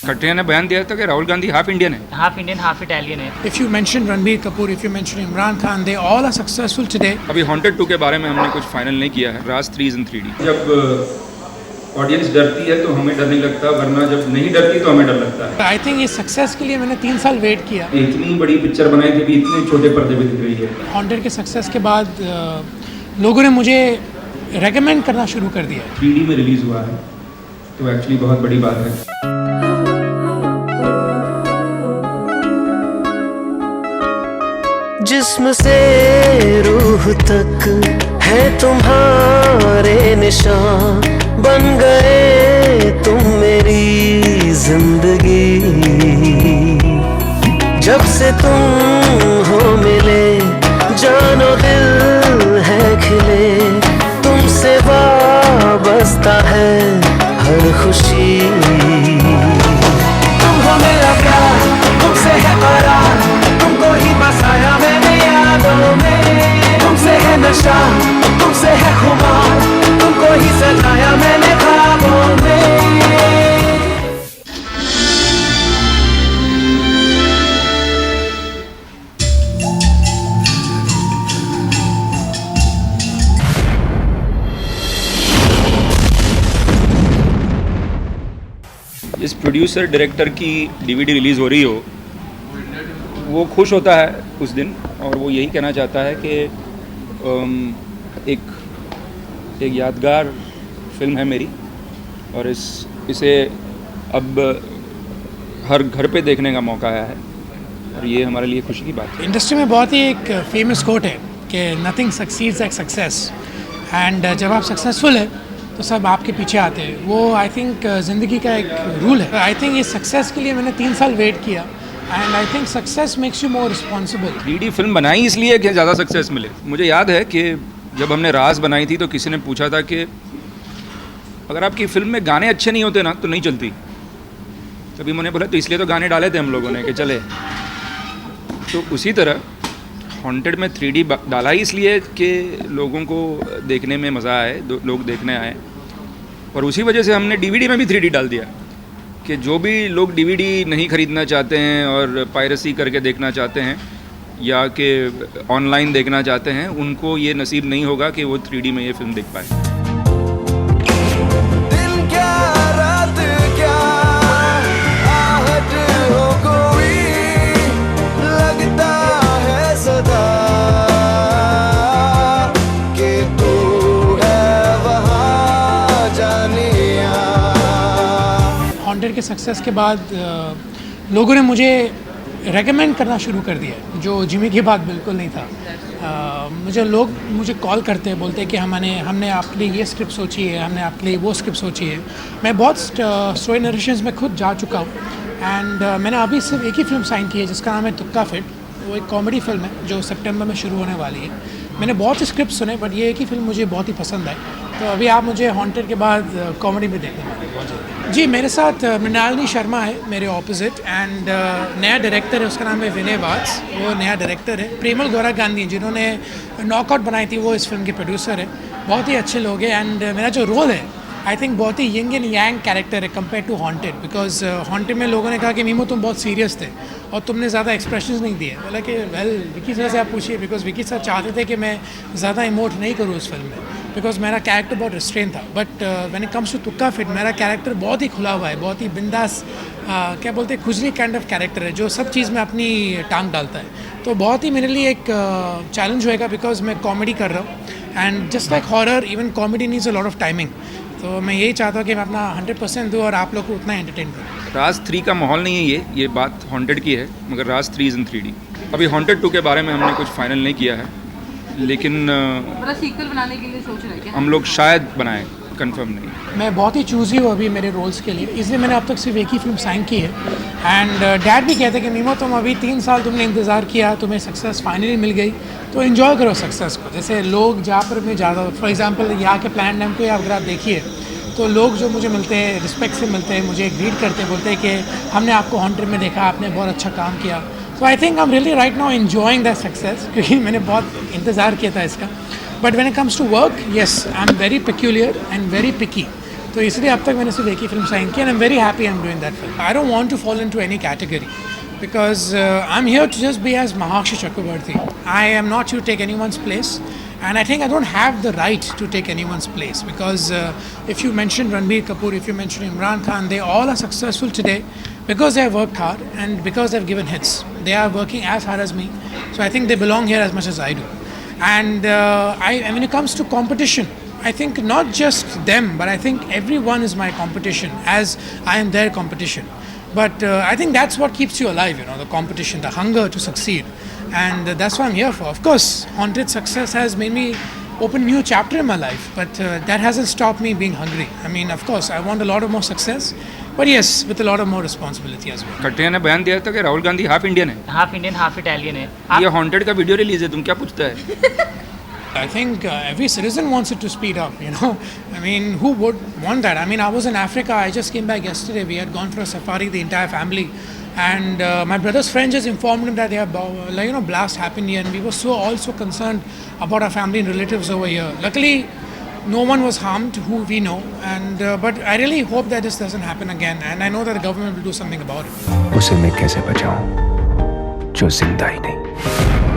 खट्टर ने बयान दिया था कि राहुल गांधी हाफ इंडियन है, हाफ इंडियन हाफ इटालियन है। If you mention Ranbir Kapoor, if you mention Imran Khan, they all are successful today. अभी हॉन्टेड 2 के बारे में हमने कुछ फाइनल नहीं किया है। राज 3 in 3D। जब ऑडियंस डरती है तो हमें डर नहीं लगता, वरना जब नहीं डरती तो हमें डर लगता है। I think इस सक्सेस के लिए मैंने 3 साल वेट किया। इतनी बड़ी पिक्चर बनाई थी, भी इतने छोटे पर्दे पे दिख रही है। हॉन्टेड के सक्सेस के बाद लोगों ने मुझे रेकमेंड करना शुरू कर दिया। 3D में रिलीज हुआ है तो एक्चुअली बहुत बड़ी बात है। जिस्म से रूह तक है तुम्हारे निशान, बन गए तुम मेरी जिंदगी। जब से तुम हो मिले जानो दिल है खिले, तुमसे वाबस्ता है हर खुशी। तुम हो मेरा प्यार, तुमसे है करार, तुमको ही बसाया मैंने यादों में। तुमसे है नशा, तुमसे है खुमार, तुमको ही सजाया मैंने ख्वाबों में। इस प्रोड्यूसर डायरेक्टर की DVD रिलीज़ हो रही हो, वो खुश होता है उस दिन, और वो यही कहना चाहता है कि एक यादगार फिल्म है मेरी, और इसे अब हर घर पे देखने का मौका आया है, और ये हमारे लिए खुशी की बात है। इंडस्ट्री में बहुत ही एक फेमस कोट है कि nothing succeeds like success, and जब आप सक्सेसफुल है तो सब आपके पीछे आते हैं। वो आई थिंक ज़िंदगी का एक रूल है। आई थिंक इस सक्सेस के लिए मैंने 3 साल वेट किया, and I think success makes you more responsible. 3D film बनाई इसलिए कि ज़्यादा सक्सेस मिले। मुझे याद है कि जब हमने राज बनाई थी तो किसी ने पूछा था कि अगर आपकी फिल्म में गाने अच्छे नहीं होते ना तो नहीं चलती। तभी मैंने बोला तो इसलिए तो गाने डाले थे हम लोगों ने कि चले। तो उसी तरह हॉन्टेड में 3D डाला ही इसलिए कि लोगों को देखने में मज़ा आए, लोग देखने आए, और उसी वजह से हमने DVD में भी 3D डाल दिया कि जो भी लोग DVD नहीं ख़रीदना चाहते हैं और पायरेसी करके देखना चाहते हैं या कि ऑनलाइन देखना चाहते हैं, उनको ये नसीब नहीं होगा कि वो 3D में ये फिल्म देख पाए। हॉन्टेड के सक्सेस के बाद लोगों ने मुझे रेकमेंड करना शुरू कर दिया, जो जिमी की बात बिल्कुल नहीं था। लोग मुझे कॉल करते हैं, बोलते हैं कि हमने आपके लिए ये स्क्रिप्ट सोची है, हमने आपके लिए वो स्क्रिप्ट सोची है। मैं बहुत स्टोरी नरेशंस में खुद जा चुका हूँ, एंड मैंने अभी सिर्फ एक ही फिल्म साइन की है जिसका नाम है तुक्का फिट। वो एक कॉमेडी फिल्म है जो सितंबर में शुरू होने वाली है। मैंने बहुत से स्क्रिप्ट सुने, बट ये एक ही फिल्म मुझे बहुत ही पसंद आई, तो अभी आप मुझे हॉन्टेड के बाद कॉमेडी में देखने वाले बहुत जल्दी। जी, मेरे साथ मृणालिनी शर्मा है मेरे ऑपोजिट, एंड नया डायरेक्टर है, उसका नाम है विनय वात्स, वो नया डायरेक्टर है। प्रेमल गौरा गांधी जिन्होंने नॉकआउट बनाई थी, वो इस फिल्म के प्रोड्यूसर है। बहुत ही अच्छे लोग हैं, एंड मेरा जो रोल है आई थिंक बहुत ही यंग एंड यांग कैरेक्टर है compare to Haunted, because Haunted में लोगों ने कहा कि मीमो तुम बहुत सीरियस थे और तुमने ज़्यादा एक्सप्रेशंस नहीं दिए। बोला कि वेल विकी सर से आप पूछिए, बिकॉज विकी सर चाहते थे कि मैं ज़्यादा इमोट नहीं करूँ उस फिल्म में, बिकॉज मेरा कैरेक्टर बहुत रिस्ट्रेन था। But when it comes to Tukka Fit, मेरा कैरेक्टर बहुत ही खुला हुआ है, बहुत ही बिंदास, क्या बोलते हैं, खुजली काइंड ऑफ कैरेक्टर है, जो सब चीज़ में अपनी टांग डालता है। तो बहुत ही मेरे लिए एक चैलेंज होएगा, बिकॉज मैं कॉमेडी कर रहा हूँ, and just like horror even comedy needs a lot of timing. तो मैं यही चाहता हूँ कि मैं अपना 100% दूँ और आप लोग को उतना एंटरटेन करूँ। राज 3 का माहौल नहीं है ये बात हॉन्टेड की है, मगर राज 3 in 3D। अभी हॉन्टेड 2 के बारे में हमने कुछ फाइनल नहीं किया है, लेकिन सीक्वल बनाने के लिए सोच रहे हैं क्या? हम लोग शायद बनाएं, कंफर्म नहीं। मैं बहुत ही चूज़ी हूँ अभी मेरे रोल्स के लिए, इसलिए मैंने अब तक सिर्फ एक ही फिल्म साइन की है। एंड डैड भी कहते हैं कि मीमो तुम अभी 3 साल तुमने इंतज़ार किया, तुम्हें सक्सेस फाइनली मिल गई, तो इन्जॉय करो सक्सेस को। जैसे लोग जहाँ पर मैं ज़्यादा, फॉर एग्जांपल यहाँ के प्लान नाम को अगर आप देखिए, तो लोग जो मुझे मिलते हैं रिस्पेक्ट से मिलते हैं, मुझे ग्रीट करते हैं, बोलते हैं कि हमने आपको हॉन्टेड में देखा, आपने बहुत अच्छा काम किया। So I think I am really right now enjoying that success, क्योंकि मैंने बहुत इंतज़ार किया था इसका। But when it comes to work, yes, I am very peculiar and very picky. तो इसलिए अब तक मैंने सिर्फ एक ही फिल्म साइन की and I am very happy I am doing that film. I don't want to fall into any category because I'm here to just be as Mahakshi Chakrabarti. I am not here to take anyone's place, and I think I don't have the right to take anyone's place because if you mention Ranbir Kapoor, if you mention Imran Khan, they all are successful today because they have worked hard and because they've given hits. They are working as hard as me, so I think they belong here as much as I do. And and when it comes to competition, I think not just them, but I think everyone is my competition as I am their competition. But I think that's what keeps you alive, you know, the competition, the hunger to succeed. And that's what I'm here for. Of course, Haunted success has made me open a new chapter in my life, but that hasn't stopped me being hungry. I mean, of course, I want a lot of more success, but yes, with a lot of more responsibility as well. खट्टिया ने बयान दिया था कि Rahul Gandhi half Indian है. Half Indian half Italian है. ये haunted का video release है, तुम क्या पूछता है? I think every citizen wants it to speed up, you know. I mean, who would want that? I mean, I was in Africa. I just came back yesterday. We had gone for a safari, the entire family. And my brother's friend just informed him that they have, blast happened here. And we were all so concerned about our family and relatives over here. Luckily, no one was harmed who we know. And but I really hope that this doesn't happen again. And I know that the government will do something about it. उसे मैं कैसे बचाऊं जो जिंदा ही नहीं.